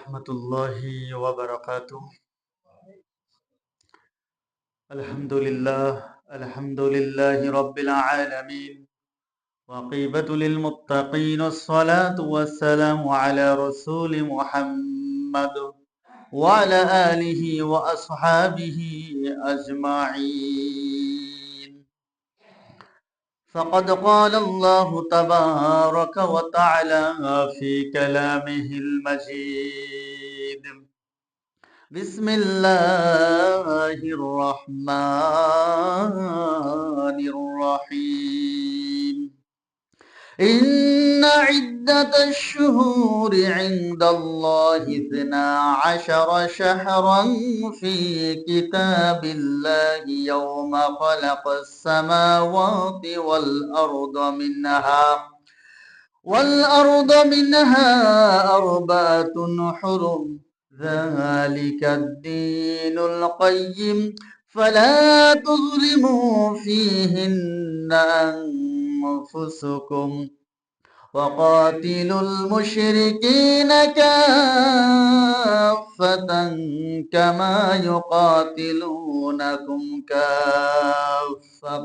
ورحمة الله وبركاته. الحمد لله رب العالمين، وقيبة للمتقين، الصلاة والسلام على رسول محمد وعلى آله وأصحابه أجمعين. فقد قال الله تبارك وتعالى في كلامه المجيد: بسم الله الرحمن الرحيم. إن عدة الشهور عند الله 12 شهرا في كتاب الله يوم خلق السماوات والأرض منها أربعة حرم، ذلك الدين القيم، فلا تظلموا فيهن أنفسكم وقاتلوا المشركين كافة كما يقاتلونكم كافة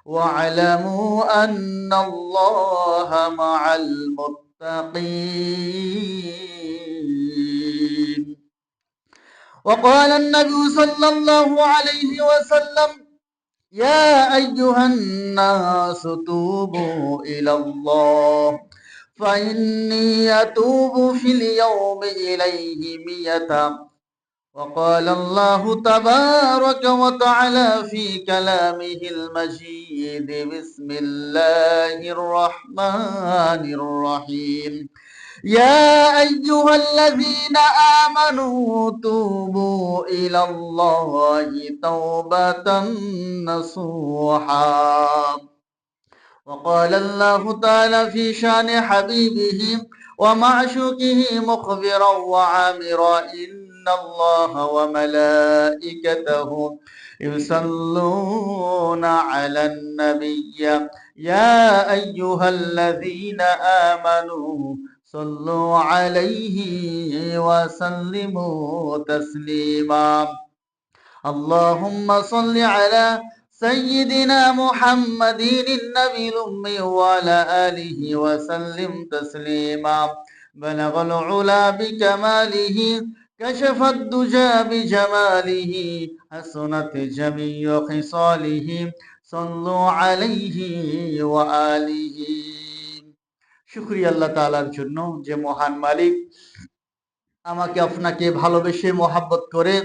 واعلموا أن الله مع المتقين. وقال النبي صلى الله عليه وسلم: يا أيها الناس توبوا إلى الله فإني أتوب في اليوم إليه 100. وقال الله تبارك وتعالى في كلامه المجيد: بسم الله الرحمن الرحيم. يا أيها الذين آمنوا توبوا إلى الله توبة نصوحا. وقال الله تعالى في شان حبيبه ومعشوقه مخبرا وعامرا: إن الله وملائكته يصلون على النبي يا أيها الذين آمنوا صلوا عليه وسلموا تسليما. اللهم صل على سيدنا محمد النبي الأمي وعلى آله وسلم تسليما. بلغ العلا بكماله، كشف الدجى بجماله، حسنت جميع خصاله، صلوا عليه وآله। শুকরিয়া আল্লাহ তাআলার জন্য, যে মহান মালিক আমাকে আপনাকে ভালোবেসে মহাব্বত করে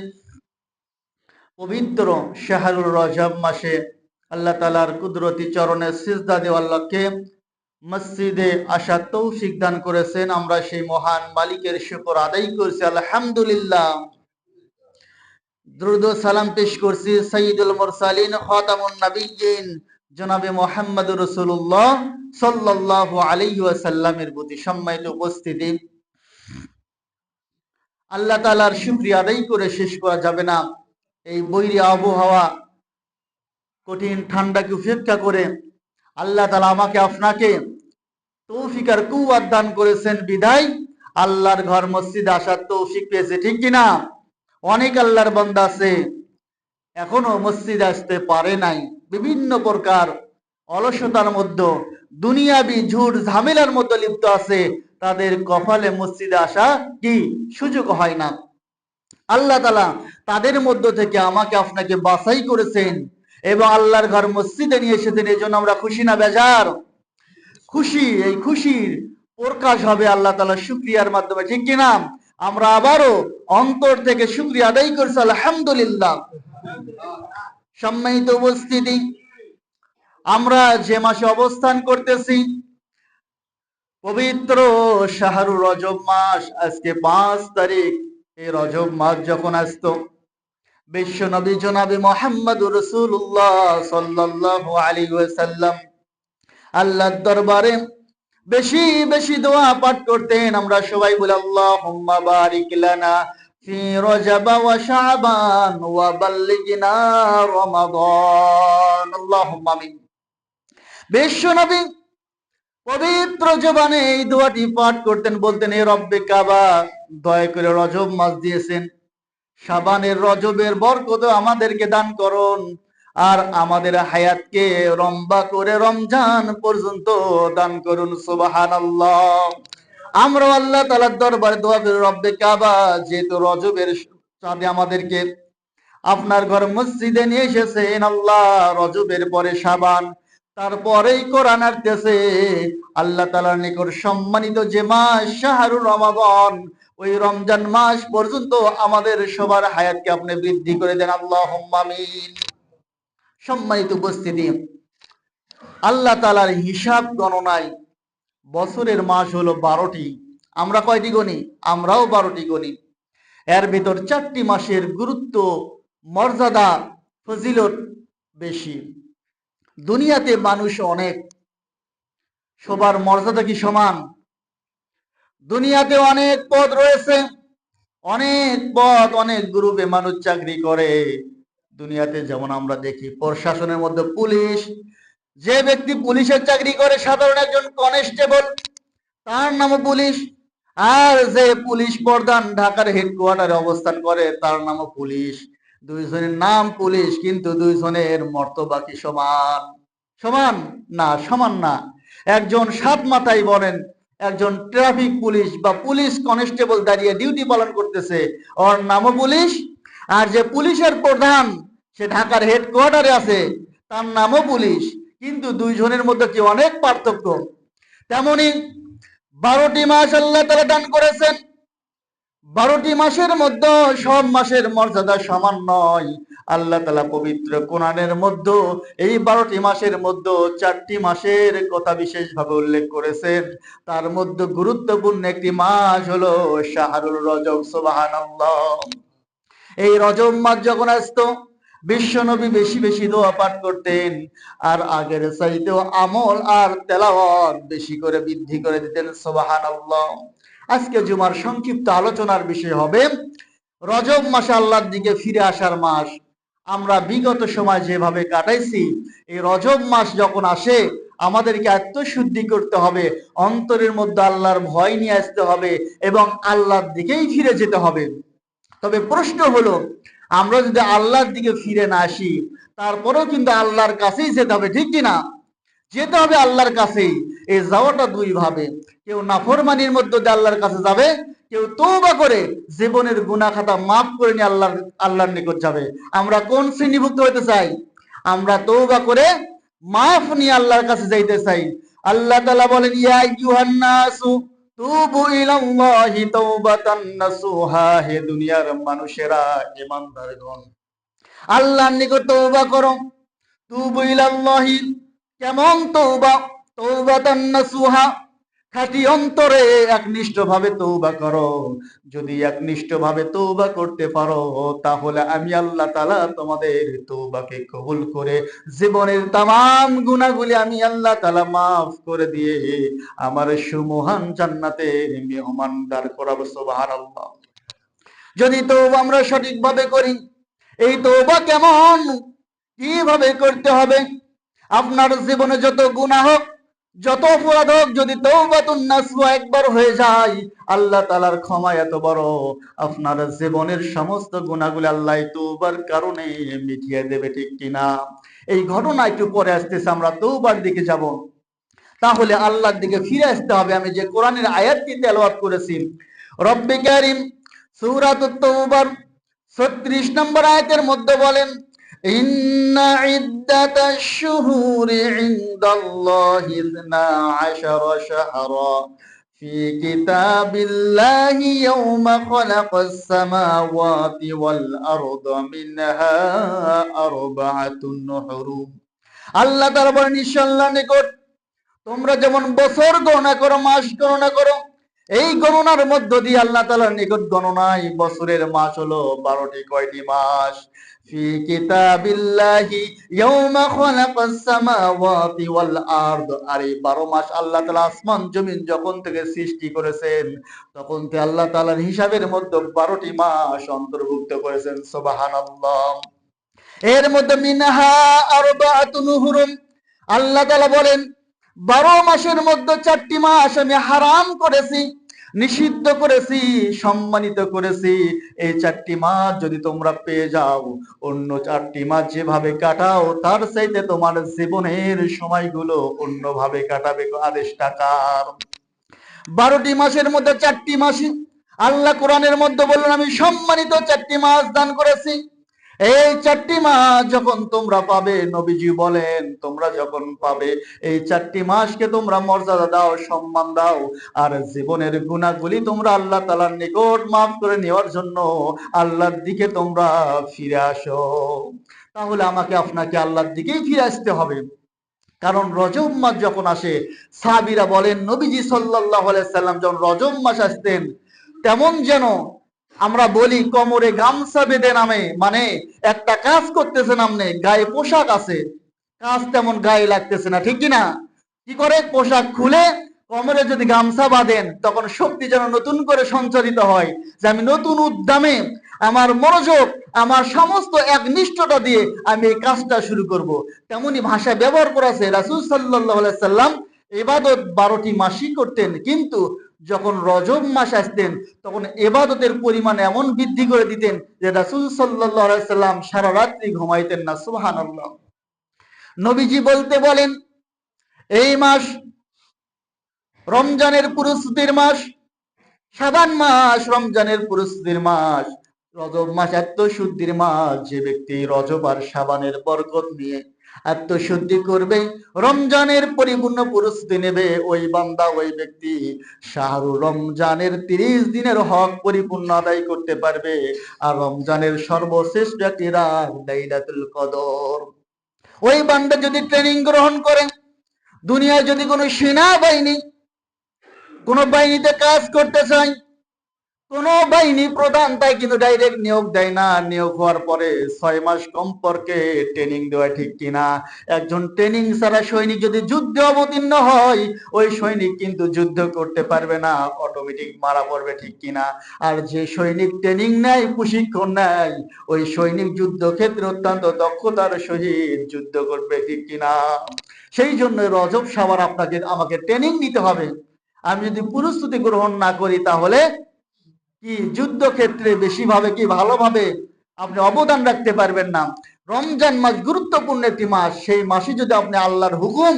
পবিত্র শাহরুর রজব মাসে আল্লাহ তাআলার কুদরতি চরণে সিজদা দেওয়ার লক্ষ্যে মসজিদে আসার তৌফিক দান করেছেন। আমরা সেই মহান মালিকের শুকর আদায় করছি, আলহামদুলিল্লাহ। দুরূদ ও সালাম পেশ করছি সাইয়্যিদুল মুরসালিন খাতামুন নবিয়্যিন জনাবে মুহাম্মদুর রাসূলুল্লাহ সাল্লাল্লাহু আলাইহি ওয়াসাল্লামের প্রতি। সম্মানিত উপস্থিতি, আল্লাহ তাআলার শুকরিয়া আদায় করে শেষ করা যাবে না। এই বৈরী আবহাওয়া, কঠিন ঠান্ডাকে উপেক্ষা করে আল্লাহ তাআলা আমাকে আপনাকে তৌফিক আর কুওয়াত দান করেছেন বিধায় আল্লাহর ঘর মসজিদে আসার তৌফিক পেয়েছে, ঠিক কিনা? অনেক আল্লাহর বান্দা আছে এখনো মসজিদে আসতে পারে নাই, বিভিন্ন প্রকার অলসতার মধ্যে, দুনিয়াবি ঝুট ঝামেলার মধ্যে লিপ্ত আছে। তাদের কপালে মসজিদে আসা কি সুযোগ হয় না। আল্লাহ তাআলা তাদের মধ্য থেকে আমাকে আপনাকে বাছাই করেছেন এবং আল্লাহর ঘর মসজিদে নিয়ে এসেছেন। এই জন্য আমরা খুশি না বেজার? খুশি। এই খুশির প্রকাশ হবে আল্লাহ তাআলার শুকরিয়ার মাধ্যমে, ঠিক কিনা? আমরা আবারও অন্তর থেকে শুকরিয়া আদায় করছি, আলহামদুলিল্লাহ। সম্মানিত উপস্থিতি, আমরা যে মাসে অবস্থান করতেছি পবিত্র শাহরুর রজব মাস, আজকে 5 তারিখ। এই রজব মাস যখন আসতো, বিশ্ব নবী জনাবে মুহাম্মদুর রাসূলুল্লাহ সাল্লাল্লাহু আলাইহি ওয়াসাল্লাম আল্লাহর দরবারে বেশি বেশি দোয়া পাঠ করতেন। আমরা সবাই বলি আল্লাহুম্মা বারিক লানা ফি রজব ওয়া শাবান ওয়া বাল্লিগনা রমাদান, আল্লাহুম্মা আমিন। বিশ্ব নবী পবিত্র জবানে এই দোয়াটি পাঠ করতেন, বলতেন, হে রব্বে কাবা, দয়া করে রজব মাস দিয়েছেন, শাবানের রজবের বরকত আমাদেরকে দান করুন, আর আমাদের হায়াতকে লম্বা করে রমজান পর্যন্ত দান করুন। সুবহানাল্লাহ। আমরা আল্লাহ তাআলার দরবারে দোয়া করি, রব্বে কাবা, যেহেতু রজবের চাঁদে আমাদেরকে আপনার ঘর মসজিদে নিয়ে এসেছেন আল্লাহ, রজবের পরে শাবান, তারপরেই কোরআন আসতেছে, আল্লাহ তাআলার নিকট সম্মানিত যে মাস শাহরুর রমাদান, ওই রমজান মাস পর্যন্ত আমাদের সবার হায়াতকে আপনি বৃদ্ধি করে দেন, আল্লাহুম্মা আমিন। সম্মানিত উপস্থিতি, আল্লাহ তাআলার হিসাব গণনায় বছরের মাস হলো 12টি। আমরা কয়টি গণি? আমরাও 12টি গণি। এর ভিতর 4টি মাসের গুরুত্ব, মর্যাদা, ফজিলত বেশি। দুনিয়াতে মানুষ অনেক, সবার মর্যাদা কি সমান? দুনিয়াতে অনেক পদ রয়েছে, অনেক পদ, অনেক গ্রুপে মানুষ চাকরি করে। দুনিয়াতে যেমন আমরা দেখি প্রশাসনের মধ্যে পুলিশ, যে ব্যক্তি পুলিশের চাকরি করে সাধারণ একজন কনস্টেবল, তার নামও পুলিশ। আর যে পুলিশ প্রধান ঢাকার হেডকোয়ার্টারে অবস্থান করে, তার নামও পুলিশ। দুইজনের নাম পুলিশ, কিন্তু দুইজনের মর্তবা কি সমান? সমান না, সমান না। একজন সাত মাথায় বলেন, একজন ট্রাফিক পুলিশ বা পুলিশ কনস্টেবল দাঁড়িয়ে ডিউটি পালন করতেছে, ওর নামও পুলিশ। আর যে পুলিশের প্রধান, সে ঢাকার হেডকোয়ার্টারে আছে, তার নামও পুলিশ। কিন্তু দুইজনের মধ্যে কি অনেক পার্থক্য। তেমনি 12টি মাস আল্লাহ তাআলা দান করেছেন। 12টি মাসের মধ্যে সব মাসের মর্যাদা সমান নয়। আল্লাহ তাআলা পবিত্র কোরআনের মধ্যে এই 12টি মাসের মধ্যে 4টি মাসের কথা বিশেষভাবে উল্লেখ করেছেন। তার মধ্যে গুরুত্বপূর্ণ একটি মাস হলো শাহরুল রজব। সুবহানাল্লাহ। এই রজব মাস যখন আসতো, বিশ্ব নবী বেশি বেশি দোয়া পাঠ করতেন, আর আগের চাইতেও আমল আর তেলাওয়াত বেশি করে বৃদ্ধি করে দিতেন। সুবহানাল্লাহ। আজকে জুমার সংক্ষিপ্ত আলোচনার বিষয় হবে রজব মাসে আল্লাহর দিকে ফিরে আসার মাস। আমরা বিগত সময় যেভাবে কাটাইছি, এই রজব মাস যখন আসে আমাদেরকে আত্মশুদ্ধি করতে হবে, অন্তরের মধ্যে আল্লাহর ভয় নিয়ে আসতে হবে এবং আল্লাহর দিকেই ফিরে যেতে হবে। তবে প্রশ্ন হলো, আমরা যদি আল্লাহর দিকে ফিরে না আসি, তারপরেও কিন্তু আল্লাহর কাছেই যেতে হবে, ঠিক কিনা? যেতে হবে আল্লাহর কাছেই। এই যাওয়াটা দুই ভাবে, কেউ নাফরমানির মধ্যে দিয়ে আল্লাহর কাছে যাবে, কেউ তওবা করে জীবনের গুনাহ খাতা মাফ করে নিয়ে আল্লাহর নিকট যাবে। আমরা কোন শ্রেণীভুক্ত হতে চাই? আমরা তওবা করে মাফ নিয়ে আল্লাহর কাছে যাইতে চাই। আল্লাহ তাআলা বলেন, ইয়া আইয়ুহান নাসু তুবু ইলাল্লাহি তাওবাতান নাসুহা, হে দুনিয়ার মানুষেরা, ঈমানদারগণ, আল্লাহর নিকট তওবা করো। তুবু ইলাল্লাহি, কেমন তওবা? তাওবাতান নাসুহা, খাঁটি অন্তরে একনিষ্ঠভাবে তওবা করো। যদি একনিষ্ঠভাবে তওবা করতে পারো, তাহলে আমি আল্লাহ তাআলা তোমাদের তওবাকে কবুল করে জীবনের তামাম গুনাহগুলি আমি আল্লাহ তাআলা মাফ করে দিয়ে আমার সুমহান জান্নাতের মেহমানদার করাবো। সুবহানাল্লাহ। যদি তওবা আমরা সঠিকভাবে করি, এই তওবা কেমন, কিভাবে করতে হবে? আপনার জীবনে যত গুনাহ হোক, যত অপরাধ হোক, যদি তওবাতুন নাসুহা একবার হয়ে যায়, আল্লাহ তাআলার ক্ষমা এত বড়, আপনার জীবনের সমস্ত গুনাহগুলো আল্লাহ তওবার কারণে মিটিয়ে দেবে, ঠিক কিনা? এই ঘটনা একটু পরে আসতেছে, আমরা তওবার দিকে যাব। তাহলে আল্লাহর দিকে ফিরে আসতে হবে। আমি যে কোরআনের আয়াতটি তেলাওয়াত করেছি, রব্বে কারীম সূরাতুত তাওবার 36 নম্বর আয়াতের মধ্যে বলেন, ইন্না ইদ্দাতাশ শুহুরি ইনদাল্লাহি 12 শাহরা ফি কিতাবিল্লাহি ইয়াওমা খালাকাস সামাওয়াতি ওয়াল আরদা মিনহা আরবাআতুন হুরুম। আল্লাহ তাআলা বলেন, ইনশাআল্লাহর নিকট তোমরা যেমন বছর গণনা করো, মাস গণনা করো, এই গণনার মধ্য দিয়ে আল্লাহ তাআলার নিকট গণনায় বছরের মাস হলো 12টি। কয়টি মাস? ফি কিতাবিল্লাহি ইয়াওমা খালাকাস সামাওয়াতি ওয়াল আরদ। আর এই 12 মাস আল্লাহ তাআলা আসমান জমিন যখন থেকে সৃষ্টি করেছেন, তখন থেকে আল্লাহ তাআলার হিসাবের মধ্যে 12টি মাস অন্তর্ভুক্ত করেছেন। সুবহানাল্লাহ। এর মধ্যে মিনহা আরবাআতুন হুরুম, আল্লাহ তাআলা বলেন 12 মাসের মধ্যে 4টি মাস আমি হারাম করেছি, নিষিদ্ধ করেছি, সম্মানিত করেছি। এই 4টি মাস যদি তোমরা পেয়ে যাও, অন্য 4টি মাস যেভাবে কাটাও তার চাইতে তোমার জীবনের সময়গুলো অন্যভাবে কাটাবে। আদেশ টাকার 12টি মাসের মধ্যে 4টি মাস আল্লাহ কোরআনের মধ্যে বললেন আমি সম্মানিত 4টি মাস দান করেছি। এই 4টি মাস যখন তোমরা পাবে, নবীজি বলেন তোমরা যখন পাবে এই 4টি মাসকে তোমরা মর্যাদা দাও, সম্মান দাও, আর জীবনের গুনাহগুলি তোমরা আল্লাহ তাআলার নিকট মাফ করে নেওয়ার জন্য আল্লাহর দিকে তোমরা ফিরে আসো। তাহলে আমাকে আপনাকে আল্লাহর দিকেই ফিরে আসতে হবে। কারণ রজব মাস যখন আসে, সাহাবীরা বলেন নবীজি সাল্লাল্লাহু আলাইহি সাল্লাম যখন রজব মাস আসতেন, তেমন যেন আমরা বলি কোমরে গামছা বেঁধে নামে, মানে একটা কাজ করতেছেন আপনি, গায়ে পোশাক আছে, কাজ তেমন গায়ে লাগতেছে না, ঠিক কিনা? কি করে? পোশাক খুলে কোমরে যদি গামছা বাঁধেন তখন শক্তি যেন নতুন করে সঞ্চারিত হয়, যে আমি নতুন উদ্যমে আমার মনোযোগ, আমার সমস্ত একনিষ্ঠতা দিয়ে আমি এই কাজটা শুরু করব। তেমনি ভাষা ব্যবহার করেছে রাসূল সাল্লাল্লাহু আলাইহি সাল্লাম। ইবাদত 12টি মাসই করতেন, কিন্তু যখন রজব মাস আসতেন তখন ইবাদতের পরিমাণ এমন বৃদ্ধি করে দিতেন যে রাসূল সাল্লাল্লাহু আলাইহি সাল্লাম সারা রাত্রি ঘুমাইতেন না। সুবহানাল্লাহ। নবীজি বলেন এই মাস রমজানের প্রস্তুতির মাস, শাবান মাস রমজানের প্রস্তুতির মাস, রজব মাস আত্মশুদ্ধির মাস। যে ব্যক্তি রজব আর শাবানের বরকত নিয়ে আত্মশুদ্ধি করবে, রমজানের পরিপূর্ণ প্রস্তুতি নেবে, ওই বান্দা, ওই ব্যক্তি শাহরুল রমজানের 30 দিনের হক পরিপূর্ণ আদায় করতে পারবে। আর রমজানের সর্বশ্রেষ্ঠ একটি রাত লাইলাতুল কদর। ওই বান্দা যদি ট্রেনিং গ্রহণ করে, দুনিয়ায় যদি কোনো সেনাবাহিনী কোন বাহিনীতে কাজ করতে চায়, কোন বাহিনী প্রধান তাই কিন্তু ডাইরেক্ট নিয়োগ দেয় না। নিয়োগ হওয়ার পরে 6 মাস কমপক্ষে ট্রেনিং দেওয়া, ঠিক কিনা? একজন ট্রেনিং ছাড়া সৈনিক যদি যুদ্ধে অবতীর্ণ হয়, ওই সৈনিক কিন্তু যুদ্ধ করতে পারবে না, অটোমেটিক মারা পড়বে, ঠিক কিনা? আর যে সৈনিক ট্রেনিং নেয়, প্রশিক্ষণ নেয়, ওই সৈনিক যুদ্ধক্ষেত্রে অত্যন্ত দক্ষতার সহিত যুদ্ধ করবে, ঠিক কিনা? সেই জন্য রজব শাবান আপনাকে আমাকে ট্রেনিং নিতে হবে। আমি যদি প্রস্তুতি গ্রহণ না করি তাহলে কি যুদ্ধক্ষেত্রে বেশিভাবে কি ভালোভাবে আপনি অবদান রাখতে পারবেন না। রমজান মাস গুরুত্বপূর্ণ একটি মাস। সেই মাসে যদি আপনি আল্লাহর হুকুম,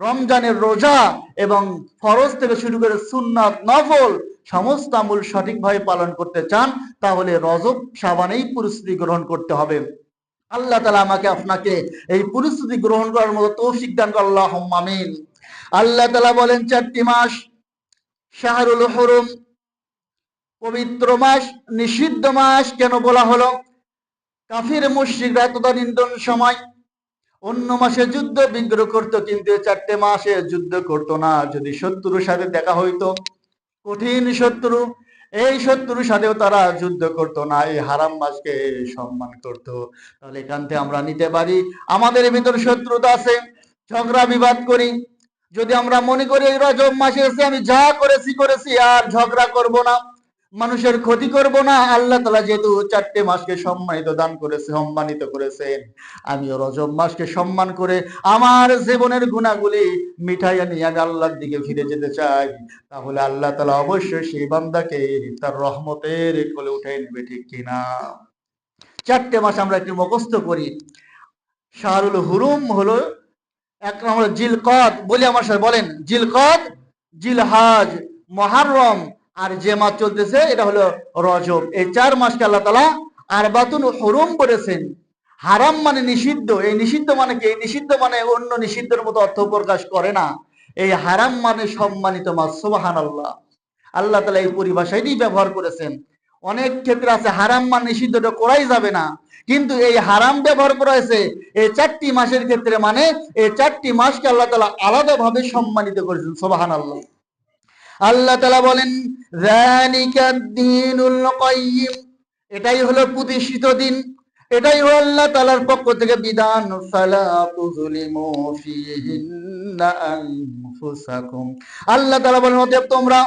রমজানের রোজা এবং ফরজ থেকে শুরু করে সুন্নাত, নফল সমস্ত আমল সঠিকভাবে পালন করতে চান, তাহলে রজব শাবানেই প্রস্তুতি গ্রহণ করতে হবে। আল্লাহ তাআলা আমাকে আপনাকে এই প্রস্তুতি গ্রহণ করার মতো তৌফিক দান করুন, আল্লাহুম্মা আমিন। আল্লাহ তাআলা বলেন 4টি মাস, শাহরুল হুরুম পবিত্র মাস, নিষিদ্ধ মাস কেন বলা হলো? কাফির মুশরিকরা তদানীন্তন সময় অন্য মাসে যুদ্ধ বিগ্রহ করতো, কিন্তু 4টে মাসে যুদ্ধ করতো না। যদি শত্রুর সাথে দেখা হইতো, কঠিন শত্রু, এই শত্রুর সাথেও তারা যুদ্ধ করতো না, এই হারাম মাসকে সম্মান করতো। তাহলে এখান থেকে আমরা নিতে পারি আমাদের ভিতর শত্রুতা আছে, ঝগড়া বিবাদ করি। যদি আমরা মনে করি এই রজব মাসে এসে আমি যা করেছি আর ঝগড়া করব না, মানুষের ক্ষতি করব না, আল্লাহ তাআলা যেহেতু 4টে মাসকে সম্মানিত করেছেন, আমিও রজব মাসকে সম্মান করে আমার জীবনের গুনাহগুলি মিটাইয়া নিয়ে আমি আল্লাহর দিকে ফিরে যেতে চাই, তাহলে আল্লাহ তাআলা অবশ্যই সেই বান্দাকে তার রহমতের কোলে উঠাই নেবে, ঠিক কিনা? 4টে মাস আমরা একটু মুখস্থ করি। শাহরুল হুরুম হলো, এক নম্বর জিলকদ, বলি আমার সাথে বলেন, জিলকদ, জিলহাজ, মুহররম, আর যে মাস চলতেছে এটা হলো রজব। এই 4 মাসকে আল্লাহ তাআলা আরবাতুন হুরুম বলেছেন। হারাম মানে নিষিদ্ধ। এই নিষিদ্ধ মানে কি? এই নিষিদ্ধ মানে অন্য নিষিদ্ধের মতো অর্থ প্রকাশ করে না। এই হারাম মানে সম্মানিত মাস। সুবহানাল্লাহ। আল্লাহ তাআলা এই পরিভাষাটি ব্যবহার করেছেন। অনেক ক্ষেত্রে আছে হারাম মানে নিষিদ্ধটা করাই যাবে না, কিন্তু এই হারাম ব্যবহার করা হয়েছে এই 4টি মাসের ক্ষেত্রে, মানে এই 4টি মাসকে আল্লাহ তাআলা আলাদাভাবে সম্মানিত করেছেন। সুবহানাল্লাহ। আল্লাহ তাআলা বলেন যালিকাদ দীনুল কাইয়্যিম, এটাই হলো প্রতিষ্ঠিত দিন, এটাই হলো আল্লাহ তাআলার পক্ষ থেকে বিধান। ফালা তুযলিমু ফীহিন্না আনফুসাকুম, আল্লাহ তাআলা বলেন অতএব তোমরা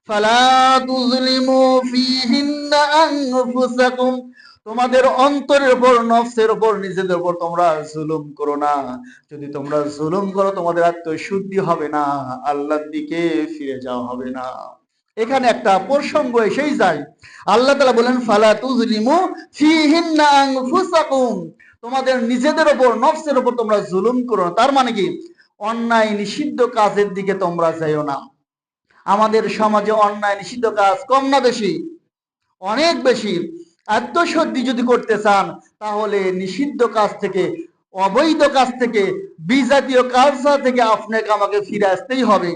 ফালা তুযলিমু ফীহিন্না আনফুসাকুম, তোমাদের অন্তরের উপর, নফসের উপর, নিজেদের উপর তোমরা জুলুম করো না। যদি তোমরা জুলুম করো তোমাদের আত্মশুদ্ধি হবে না, আল্লাহর দিকে ফিরে যাওয়া হবে না। এখানে একটা প্রসঙ্গ এসেই যায়। আল্লাহ তাআলা বলেন ফালা তুজলিমু ফিহিন্না আনফুসাকুম, তোমাদের নিজেদের উপর, নফসের উপর তোমরা জুলুম করো না। তার মানে কি, অন্যায় নিষিদ্ধ কাজের দিকে তোমরা যাইও না। আমাদের সমাজে অন্যায় নিষিদ্ধ কাজ কম না বেশি? অনেক বেশি। আত্মশুদ্ধি যদি করতে চান তাহলে নিষিদ্ধ কাজ থেকে, অবৈধ কাজ থেকে, বিজাতীয় কালচার থেকে আপনাকে আমাকে ফিরে আসতেই হবে।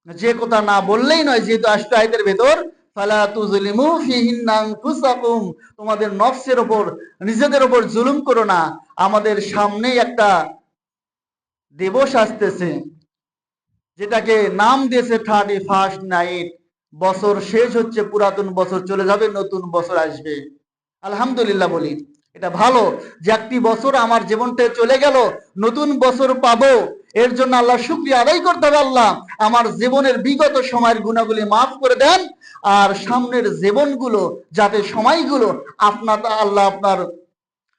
যে কথা না বললেই নয়, যেহেতু আয়াতের ভেতর ফালা তুজলিমু ফিহিন্না আনফুসাকুম, তোমাদের নফসের উপর, নিজেদের উপর জুলুম করো না। আমাদের সামনে একটা দিবস আসতেছে, যেটাকে নাম দিয়েছে 31st নাইট। বছর শেষ হচ্ছে, পুরাতন বছর চলে যাবে, নতুন বছর আসবে। আলহামদুলিল্লাহ বলি, এটা ভালো যে একটি বছর আমার জীবনটা চলে গেল, নতুন বছর পাবো। এর জন্য আল্লাহ শুকরিয়া আদায় করতে হবে, আল্লাহ আমার জীবনের বিগত সময়ের গুণাগুলি মাফ করে দেন, আর সামনের জীবনগুলো যাতে, সময়গুলো আপনার আল্লাহ আপনার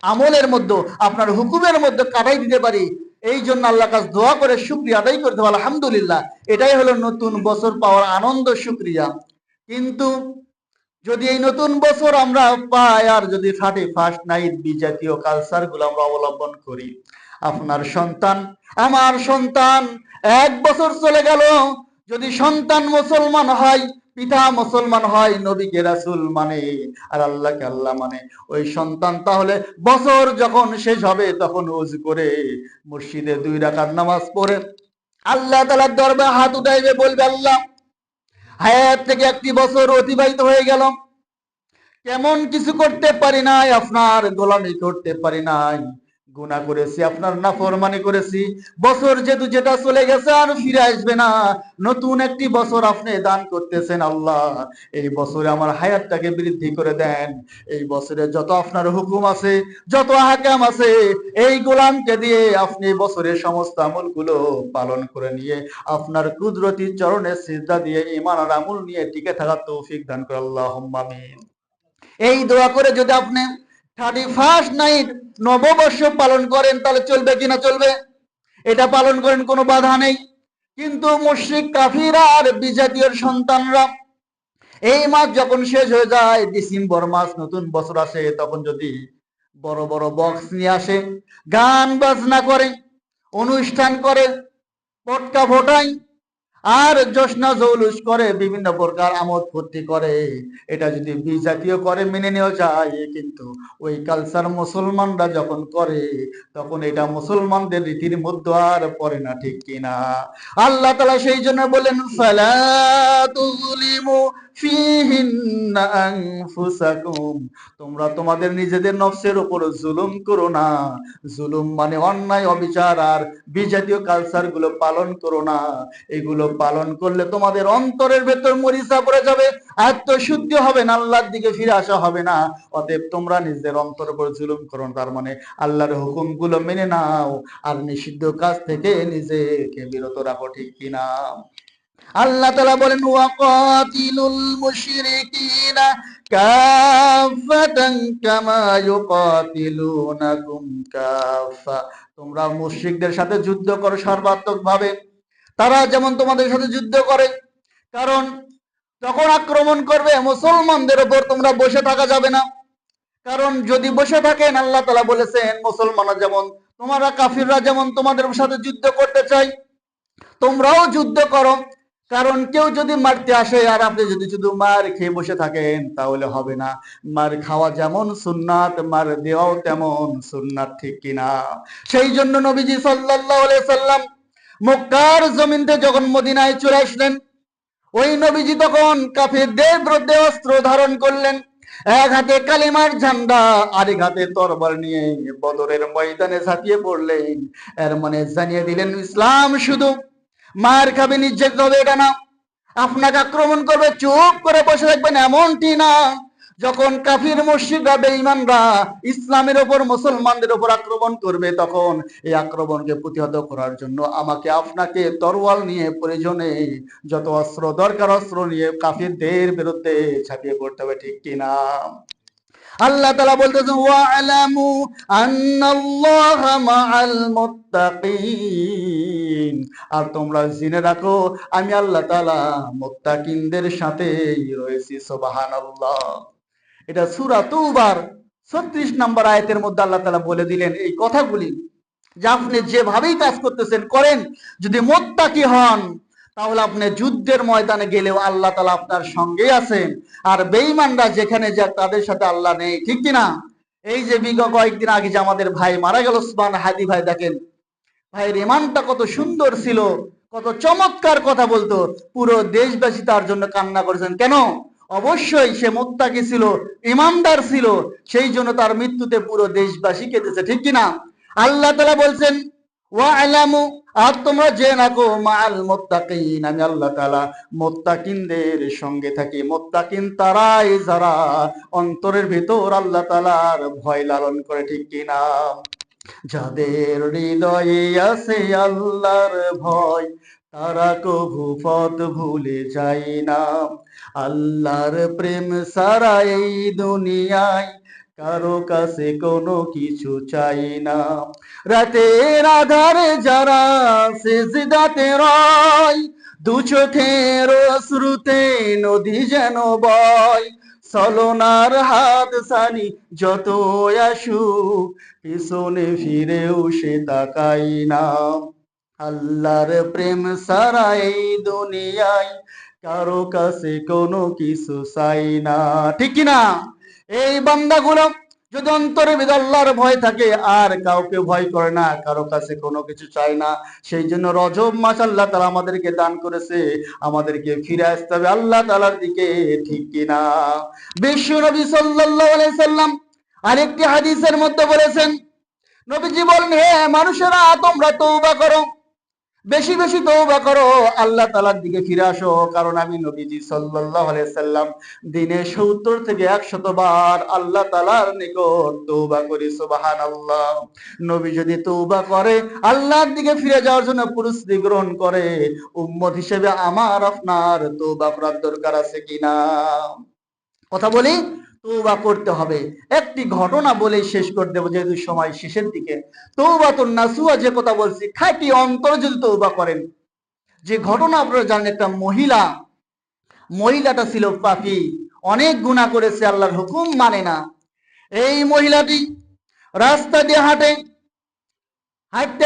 আমলের মধ্যে, আপনার হুকুমের মধ্যে কাটাই দিতে পারি। এই জন্য আল্লাহ কাছে দোয়া করে শুকরিয়া আদায় করতে হবে। আলহামদুলিল্লাহ, এটাই হলো নতুন বছর পাওয়ার আনন্দ, শুকরিয়া। কিন্তু যদি এই নতুন বছর আমরা পাই আর যদি 31st নাইট বিজাতীয় কালচার গুলো আমরা অবলম্বন করি, আপনার সন্তান, আমার সন্তান, 1 বছর চলে গেল, যদি সন্তান মুসলমান হয়, পিতা মুসলমান হয়, নবীকে রাসূল মানে, আর আল্লাহকে আল্লাহ মানে, ওই সন্তান তাহলে বছর যখন শেষ হবে তখন ওযু করে মসজিদে 2 রাকাত নামাজ পড়ে আল্লাহ তাআলার দরবারে হাত উঠাইবে, বলবে আল্লাহ, হায়াত থেকে একটি বছর অতিবাহিত হয়ে গেল, কেমন কিছু করতে পারি নাই, আপনার গোলামি করতে পারি নাই, গুনাহ করেছি, আপনার নাফরমানি করেছি। বছর যেহেতু যেটা চলে গেছে আর ফিরে আসবে না, নতুন একটি বছর আপনি দান করতেছেন আল্লাহ, এই বছরে আমার হায়াতটাকে বৃদ্ধি করে দেন। এই বছরে যত আপনার হুকুম আছে, যত আহকাম আছে, এই গোলামকে দিয়ে আপনি বছরের সমস্ত আমলগুলো পালন করে নিয়ে আপনার কুদরতি চরণে সিজদা দিয়ে ঈমান আর আমল নিয়ে টিকে থাকার তৌফিক দান করে, আল্লাহুম্মা আমিন। এই দোয়া করে যদি আপনি 31st নাইট নববর্ষ পালন করেন তাহলে চলবে কিনা? চলবে, এটা পালন করেন, কোনো বাধা নেই। কিন্তু মুশরিক, কাফির আর বিজাতীয় সন্তানরা এই মাস যখন শেষ হয়ে যায়, ডিসেম্বর মাস, নতুন বছর আসে, তখন যদি বড় বড় বক্স নিয়ে আসে, গান বাজনা করে, অনুষ্ঠান করে, পটকা ফোটায়, আর জোশনা জৌলুস করে, বিভিন্ন প্রকার আমোদ ফুর্তি করে, এটা যদি বিজাতীয় করে মেনে নেওয়া যায়, কিন্তু ওই কালচার মুসলমানরা যখন করে তখন এটা মুসলমানদের রীতির মধ্যে আর পড়ে না, ঠিক কিনা? আল্লাহ তাআলা সেই জন্য বলেন ফালা তুযলিমু ফিহিন্না আনফুসাকুম, তোমরা তোমাদের নিজেদের নফসের উপর জুলুম করো না। জুলুম মানে অন্যায়, অবিচার আর বিজাতীয় কালচার গুলো পালন করো না। এগুলো পালন করলে তোমাদের অন্তরের ভেতর মরিচা পড়ে যাবে, আত্মশুদ্ধি হবে না, আল্লাহর দিকে ফিরে আসা হবে না। অতএব তোমরা নিজের অন্তরের উপর জুলুম করো না, তার মানে আল্লাহর হুকুম গুলো মেনে নাও আর নিষিদ্ধ কাজ থেকে নিজেকে বিরত রাখো, ঠিক কিনা? আল্লাহ তাআলা বলেন ওয়াকাতিলুল মুশরিকিনা কাফাতান কামা ইউকাতিলুনাকুম কাফা, তোমরা মুশরিকদের সাথে যুদ্ধ করো সর্বাত্মকভাবে, তারা যেমন তোমাদের সাথে যুদ্ধ করে। কারণ যখন আক্রমণ করবে মুসলমানদের উপর, তোমরা বসে থাকা যাবে না। কারণ যদি বসে থাকেন, আল্লাহ তাআলা বলেছেন মুসলমানরা যেমন, তোমরা কাফিররা যেমন তোমাদের সাথে যুদ্ধ করতে চাই, তোমরাও যুদ্ধ করো। কারণ কেউ যদি মারতে আসে আর আপনি যদি শুধু মার খেয়ে বসে থাকেন তাহলে হবে না। মার খাওয়া যেমন সুন্নাত, মার দেওয়াও তেমন সুন্নাত, ঠিক কিনা? সেই জন্য নবীজি সাল্লাল্লাহু আলাইহি সাল্লাম মক্কার জমিন থেকে যখন মদিনায় চলে আসলেন, ওই নবীজি তখন কাফিরদের বিরুদ্ধে অস্ত্র ধারণ করলেন। এক হাতে কালিমার ঝান্ডা, আরেক হাতে তরবার নিয়ে বদরের ময়দানে ঝাঁপিয়ে পড়লেন। এর মানে জানিয়ে দিলেন, ইসলাম শুধু মার খাবে, নির্যাতিত হবে এটা না। আপনাকে আক্রমণ করবে, চুপ করে বসে থাকবেন এমনটি না। যখন কাফির মুশরিকরা, বেঈমানরা ইসলামের উপর, মুসলমানদের উপর আক্রমণ করবে, তখন এই আক্রমণকে প্রতিহত করার জন্য আমাকে আপনাকে তরোয়াল নিয়ে, প্রয়োজনে যত অস্ত্র দরকার অস্ত্র নিয়ে কাফিরদের বিরুদ্ধে ঝাঁপিয়ে পড়তে হবে, ঠিক কিনা? আল্লাহ তাআলা বলতেছেন ওয়া'লামু আন্নাল্লাহা মা'আল মুত্তাকিন, আর তোমরা জেনে রাখো আমি আল্লাহ তাআলা মুত্তাকিনদের সাথেই রয়েছি। সুবহানাল্লাহ। এটা সূরা তওবার 36 নম্বর আয়াতের মধ্যে আল্লাহ তাআলা বলে দিলেন এই কথাগুলি, যে আপনি যেভাবেই কাজ করতেছেন করেন, যদি মুত্তাকি হন তাহলে আপনি যুদ্ধের ময়দানে গেলেও আল্লাহ তাআলা আপনার সঙ্গেই আছেন। আর বেঈমানরা যেখানে যায় তাদের সাথে আল্লাহ নেই, ঠিক কিনা? এই যে বিগত কয়েকদিন আগে যে আমাদের ভাই মারা গেল, উসমান হাদি ভাই, দেখেন ভাইয়ের ইমানটা কত সুন্দর ছিল, কত চমৎকার কথা বলতো, পুরো দেশবাসী তার জন্য কান্না করেছেন। কেন? অবশ্যই সে মুত্তাকি ছিল, ইমানদার ছিল, সেই জন্য তার মৃত্যুতে পুরো দেশবাসী কেঁদেছে, ঠিক কিনা? আল্লাহ তাআলা বলছেন ওয়া'লামু, আর তোমরা জেনে রাখো মা'আল মুত্তাকিন, আমি আল্লাহ তাআলা মুত্তাকিনদের সঙ্গে থাকি। মুত্তাকিন তারাই যারা অন্তরের ভিতর আল্লাহ তাআলার ভয় লালন করে, ঠিক কিনা? যাদের হৃদয়ে আছে আল্লাহর ভয়, তারা কভু পথ ভুলে যায় না। আল্লাহর প্রেম ছাড়া এই দুনিয়ায় কারো কাছে কোনো কিছু চাই না। রাতের আধারে যারা সিজদাতে রয়, দু চোখের অশ্রুতে নদী যেন বয়, ছলনার হাত ছানি যত আসুক, পিছনে ফিরেও সে তাকাই না। আল্লাহর প্রেম ছাড়া এই দুনিয়ায় কারো কাছে কোনো কিছু চাই না, ঠিক কিনা? এই বান্দাগুলো যদি অন্তরের ভিতরে আল্লাহর ভয় থাকে আর কাউকে ভয় করে না, কারো কাছে কোনো কিছু চায় না, সেই জন্য রজব মাস আল্লাহ তাআলা আমাদেরকে দান করেছে, আমাদেরকে ফিরে আসতে হবে আল্লাহ তাআলার দিকে, ঠিক কিনা? বিশ্ব নবী সাল্লাল্লাহু আলাইহি সাল্লাম আরেকটি হাদিসের মধ্যে বলেছেন, নবীজি বলেন, হে মানুষেরা, তোমরা তওবা করো, বেশি বেশি তওবা করো, আল্লাহ তাআলার দিকে ফিরে আসো, কারণ আমি নবীজি সাল্লাল্লাহু আলাইহি সাল্লাম দিনে 70 থেকে 100 বার আল্লাহ তাআলার নিকট তওবা করি। সুবহানাল্লাহ। নবী যদি তওবা করে, আল্লাহর দিকে ফিরে যাওয়ার জন্য প্রস্তুতি গ্রহণ করে, উম্মত হিসেবে আমার আপনার তওবা করার দরকার আছে কিনা? কথা বলি, তওবা করতে হবে। একটি ঘটনা বলে শেষ করে দেব, যেহেতু সময় শেষের দিকে। তওবাতুন নাসুহা যে কথা বলছি, খাঁটি অন্তরে যদি তওবা করেন, যে ঘটনা আপনারা জানেন, একটা মহিলাটা ছিল পাপী, অনেক গুনাহ করেছে, আল্লাহর হুকুম মানে না। এই মহিলাটি রাস্তা দিয়ে হাঁটতে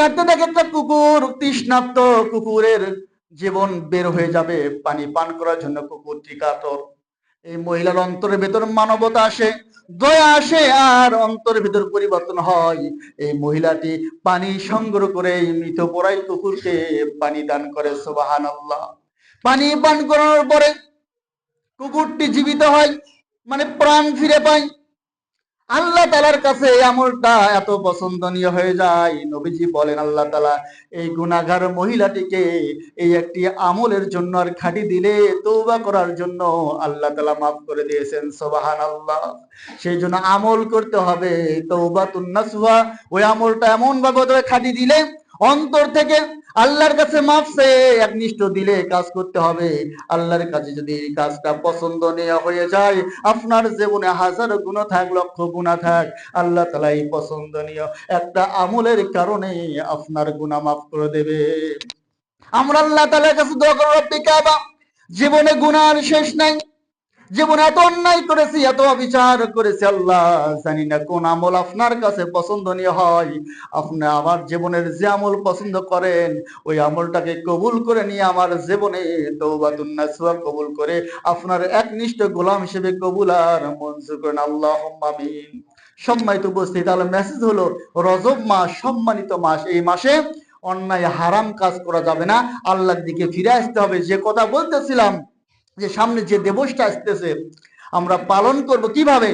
হাঁটতে দেখে একটা কুকুর, তৃষ্ণার্ত কুকুরের জীবন বের হয়ে যাবে পানি পান করার জন্য, কুকুরটি কাতর। এই মহিলার অন্তরের ভেতর মানবতা আসে, দয়া আসে, আর অন্তরের ভেতর পরিবর্তন হয়। এই মহিলাটি পানি সংগ্রহ করে এই মৃতপ্রায় কুকুরকে পানি দান করে। সুবহানাল্লাহ। পানি পান করানোর পরে কুকুরটি জীবিত হয়, মানে প্রাণ ফিরে পায়। আল্লাহ তাআলার কাছে এই আমলটা এত পছন্দনীয় হয়ে যায়, নবীজি বলেন আল্লাহ তাআলা এই গুনাহগার মহিলাটিকে এই একটি আমলের জন্য আর খাঁটি দিলে তওবা করার জন্য আল্লাহ তাআলা মাফ করে দিয়েছেন। সুবহানাল্লাহ। সেই জন্য আমল করতে হবে তওবাতুন নাসুহা। ওই আমলটা এমন ভাবে খাঁটি দিলে, অন্তর থেকে আল্লাহর কাছে মাফ চেয়ে একনিষ্ঠ দিলে কাজ করতে হবে। আল্লাহর কাছে যদি এই কাজটা পছন্দনীয় হয়ে যায়, আপনার জীবনে হাজার গুনাহ থাক, লক্ষ গুনাহ থাক, আল্লাহ তাআলা এই পছন্দনীয় একটা আমলের কারণে আপনার গুনাহ মাফ করে দেবে। আমরা আল্লাহ তাআলার কাছে দোয়া করব, রব্বি কাবা, জীবনে গুনার শেষ নাই, জীবনে এত অন্যায় করেছি, এত অবিচার করেছি, আল্লাহ জানি না কোন আমল আপনার কাছে পছন্দনীয় হয়। আপনি আমার জীবনের যে আমল পছন্দ করেন, ওই আমলটাকে কবুল করে নিয়ে আমার জীবনে তওবাতুন নাসুহা কবুল করে আপনার একনিষ্ঠ গোলাম হিসেবে কবুল আর মঞ্জুর করেন। আল্লাহুম্মা আমিন। সম্মানিত উপস্থিত, তাহলে মেসেজ হলো, রজব মাস সম্মানিত মাস, এই মাসে অন্যায় হারাম কাজ করা যাবে না, আল্লাহর দিকে ফিরে আসতে হবে। যে কথা বলতেছিলাম, যে সামনে যে দিবসটা আসতেছে আমরা পালন করব কিভাবে,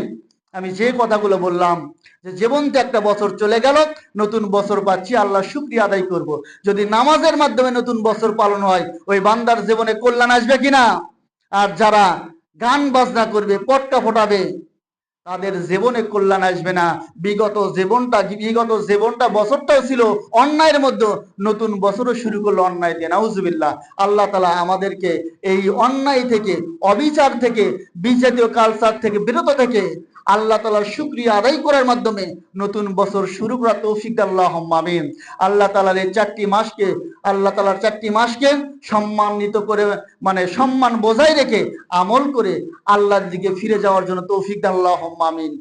আমি যে কথাগুলো বললাম, যে জীবনতে একটা বছর চলে গেল, নতুন বছর পাচ্ছি, আল্লাহ শুকরিয়া আদায় করব। যদি নামাজের মাধ্যমে নতুন বছর পালন হয়, ওই বান্দার জীবনে কল্যাণ আসবে কিনা? আর যারা গান বাজনা করবে, পটকা ফোটাবে, তাদের জীবনে কল্যাণ আসবে না। বিগত জীবনটা বছরটাও ছিল অন্যায়ের মধ্যে, নতুন বছরও শুরু করলো অন্যায় দিয়ে। নাউজুবিল্লাহ। আল্লাহ তাআলা আমাদেরকে এই অন্যায় থেকে, অবিচার থেকে, বিজাতীয় কালচার থেকে বিরত থেকে আল্লাহ তাআলার শুকরিয়া আদায় করার মাধ্যমে নতুন বছর শুরু করার তৌফিক দান আল্লাহুম্মা আমিন। আল্লাহ তাআলার এই 4টি মাসকে, আল্লাহ তাআলার 4টি মাসকে সম্মানিত করে, মানে সম্মান বজায় রেখে আমল করে আল্লাহর দিকে ফিরে যাওয়ার জন্য তৌফিক দান আল্লাহুম্মা আমিন।